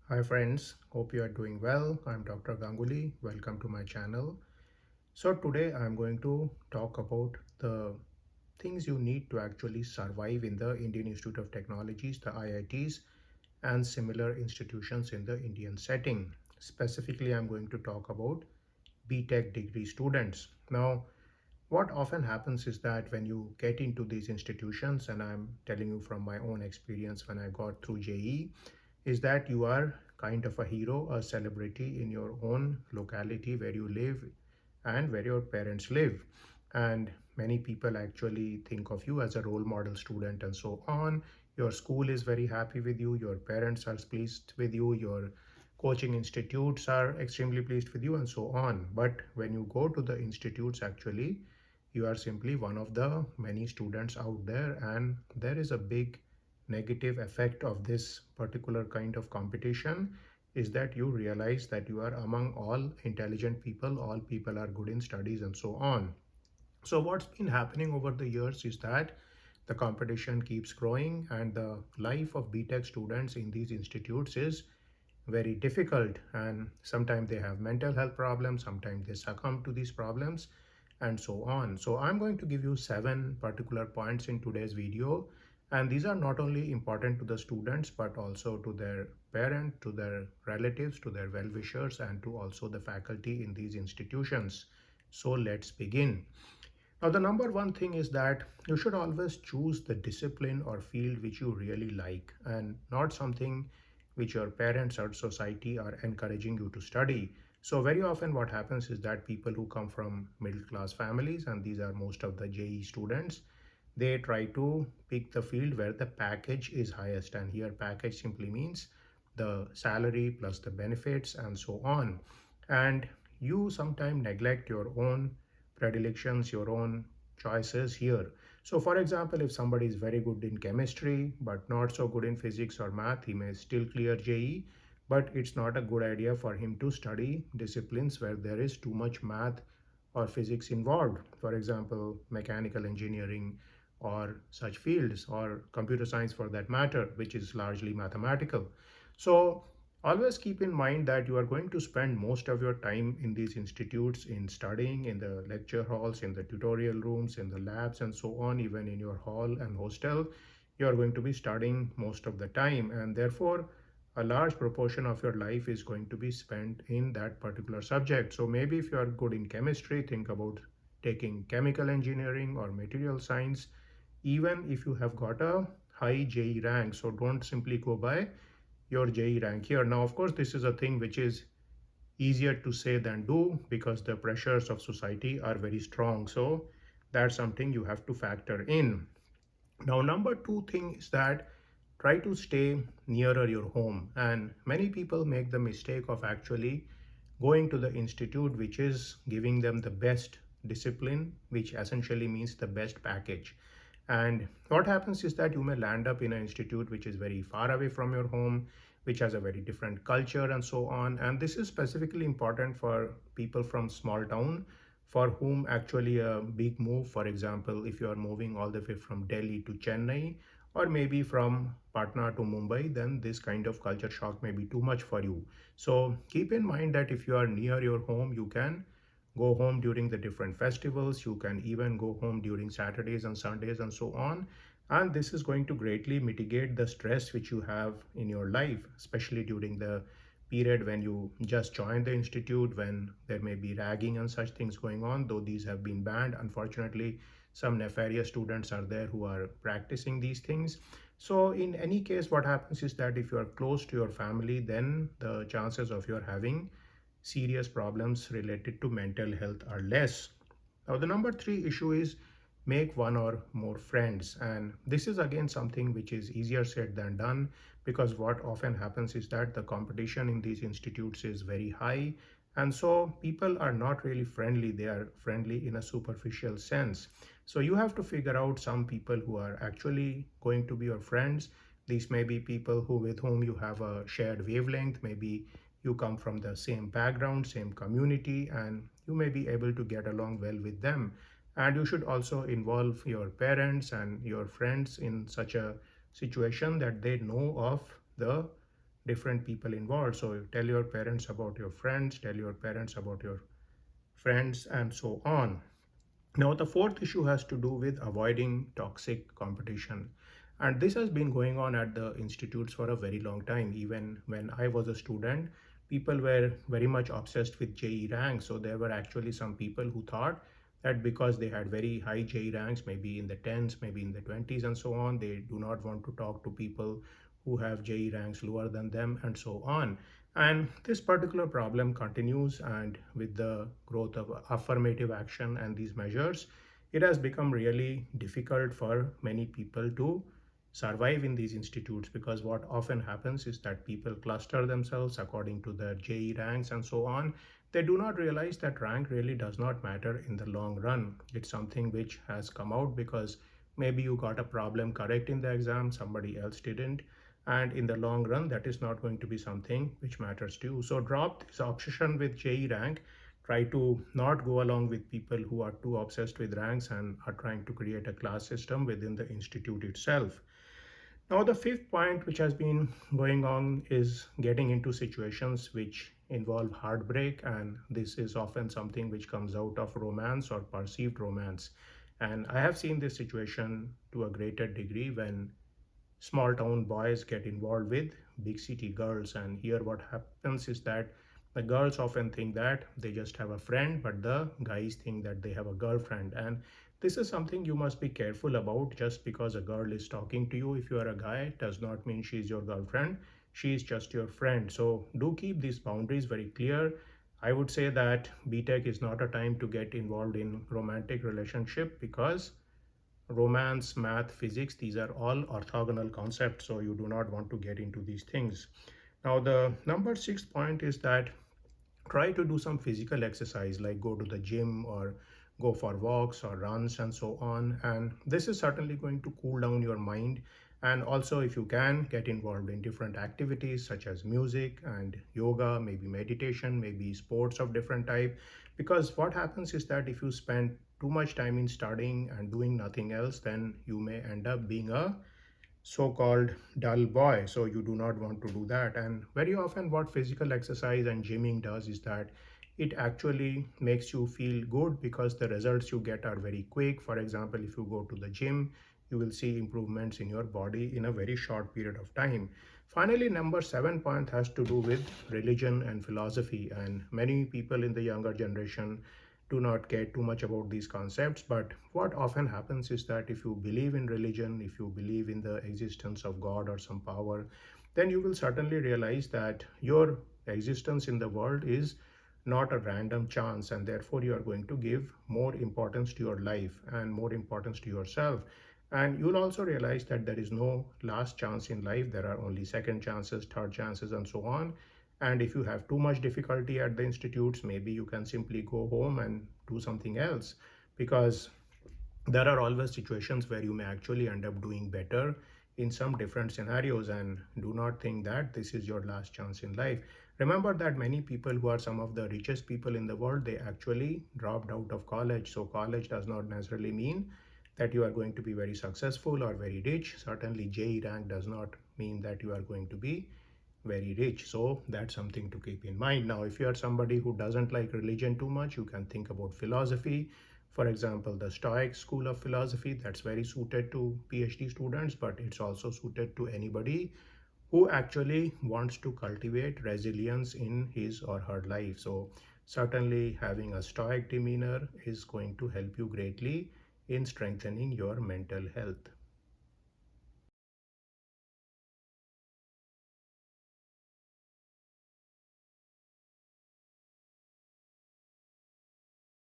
Hi friends, hope you are doing well. I'm Dr. Ganguly. Welcome to my channel. So today I'm going to talk about the things you need to actually survive in the Indian Institute of Technologies, the IITs, and similar institutions in the Indian setting. Specifically, I'm going to talk about B.Tech degree students. Now, what often happens is that when you get into these institutions, and I'm telling you from my own experience when I got through JE, is that you are kind of a hero, a celebrity in your own locality where you live and where your parents live. And many people actually think of you as a role model student and so on. Your school is very happy with you, your parents are pleased with you, your coaching institutes are extremely pleased with you, and so on. But when you go to the institutes, actually, you are simply one of the many students out there, and there is a big negative effect of this particular kind of competition is that you realize that you are among all intelligent people, all people are good in studies and so on. So what's been happening over the years is that the competition keeps growing and the life of BTech students in these institutes is very difficult, and sometimes they have mental health problems, sometimes they succumb to these problems, and so on. So I'm going to give you 7 particular points in today's video, and these are not only important to the students but also to their parents, to their relatives, to their well-wishers, and to also the faculty in these institutions. So let's begin. Now, the number one thing is that you should always choose the discipline or field which you really like and not something which your parents or society are encouraging you to study. So, very often, what happens is that people who come from middle class families, and these are most of the JE students, they try to pick the field where the package is highest. And here, package simply means the salary plus the benefits and so on. And you sometimes neglect your own predilections, your own choices here. So, for example, if somebody is very good in chemistry but not so good in physics or math, he may still clear JE, but it's not a good idea for him to study disciplines where there is too much math or physics involved. For example, mechanical engineering or such fields, or computer science for that matter, which is largely mathematical. So, always keep in mind that you are going to spend most of your time in these institutes in studying, in the lecture halls, in the tutorial rooms, in the labs, and so on, even in your hall and hostel. You are going to be studying most of the time, and therefore, a large proportion of your life is going to be spent in that particular subject. So, maybe if you are good in chemistry, think about taking chemical engineering or material science, even if you have got a high JE rank. So, don't simply go by your JE rank here. Now, of course, this is a thing which is easier to say than do because the pressures of society are very strong. So that's something you have to factor in. Now, number two thing is that try to stay nearer your home. And many people make the mistake of actually going to the institute which is giving them the best discipline, which essentially means the best package. And what happens is that you may land up in an institute which is very far away from your home, which has a very different culture and so on. And this is specifically important for people from small town for whom actually a big move, for example, if you are moving all the way from Delhi to Chennai or maybe from Patna to Mumbai, then this kind of culture shock may be too much for you. So keep in mind that if you are near your home, you can go home during the different festivals. You can even go home during Saturdays and Sundays and so on. And this is going to greatly mitigate the stress which you have in your life, especially during the period when you just join the institute, when there may be ragging and such things going on, though these have been banned. Unfortunately, some nefarious students are there who are practicing these things. So in any case, what happens is that if you are close to your family, then the chances of your having serious problems related to mental health are less. Now, the number three issue is make one or more friends. And this is again something which is easier said than done because what often happens is that the competition in these institutes is very high. And so people are not really friendly, they are friendly in a superficial sense. So you have to figure out some people who are actually going to be your friends. These may be people who with whom you have a shared wavelength, maybe you come from the same background, same community, and you may be able to get along well with them. And you should also involve your parents and your friends in such a situation that they know of the different people involved. So tell your parents about your friends, tell your parents about your friends, and so on. Now, the fourth issue has to do with avoiding toxic competition. And this has been going on at the institutes for a very long time. Even when I was a student, people were very much obsessed with JE ranks. So there were actually some people who thought that because they had very high JE ranks, maybe in the 10s, maybe in the 20s, and so on, they do not want to talk to people who have JE ranks lower than them, and so on. And this particular problem continues, and with the growth of affirmative action and these measures, it has become really difficult for many people to survive in these institutes, because what often happens is that people cluster themselves according to their JE ranks and so on. They do not realize that rank really does not matter in the long run. It's something which has come out because maybe you got a problem correct in the exam, somebody else didn't, and in the long run that is not going to be something which matters to you. So drop this obsession with JE rank. Try to not go along with people who are too obsessed with ranks and are trying to create a class system within the institute itself. Now, the fifth point which has been going on is getting into situations which involve heartbreak, and this is often something which comes out of romance or perceived romance. And I have seen this situation to a greater degree when small town boys get involved with big city girls. And here what happens is that the girls often think that they just have a friend, but the guys think that they have a girlfriend. And this is something you must be careful about. Just because a girl is talking to you, if you are a guy, does not mean she's your girlfriend. She is just your friend. So do keep these boundaries very clear. I would say that B.Tech is not a time to get involved in romantic relationship, because romance, math, physics, these are all orthogonal concepts, so you do not want to get into these things. Now, the number six point is that try to do some physical exercise, like go to the gym or go for walks or runs and so on. And this is certainly going to cool down your mind. And also, if you can, get involved in different activities such as music and yoga, maybe meditation, maybe sports of different type. Because what happens is that if you spend too much time in studying and doing nothing else, then you may end up being a so-called dull boy. So you do not want to do that. And very often what physical exercise and gymming does is that it actually makes you feel good, because the results you get are very quick. For example, if you go to the gym, you will see improvements in your body in a very short period of time. Finally, number seven point has to do with religion and philosophy, and many people in the younger generation do not care too much about these concepts. But what often happens is that if you believe in religion, if you believe in the existence of God or some power, then you will certainly realize that your existence in the world is not a random chance, and therefore you are going to give more importance to your life and more importance to yourself. And you'll also realize that there is no last chance in life. There are only second chances, third chances, and so on. And if you have too much difficulty at the institutes, maybe you can simply go home and do something else, because there are always situations where you may actually end up doing better in some different scenarios. And do not think that this is your last chance in life. Remember that many people who are some of the richest people in the world, they actually dropped out of college. So college does not necessarily mean that you are going to be very successful or very rich. Certainly JE rank does not mean that you are going to be very rich. So that's something to keep in mind. Now, if you are somebody who doesn't like religion too much, you can think about philosophy. For example, the Stoic school of philosophy, that's very suited to PhD students, but it's also suited to anybody who actually wants to cultivate resilience in his or her life. So certainly having a Stoic demeanor is going to help you greatly in strengthening your mental health.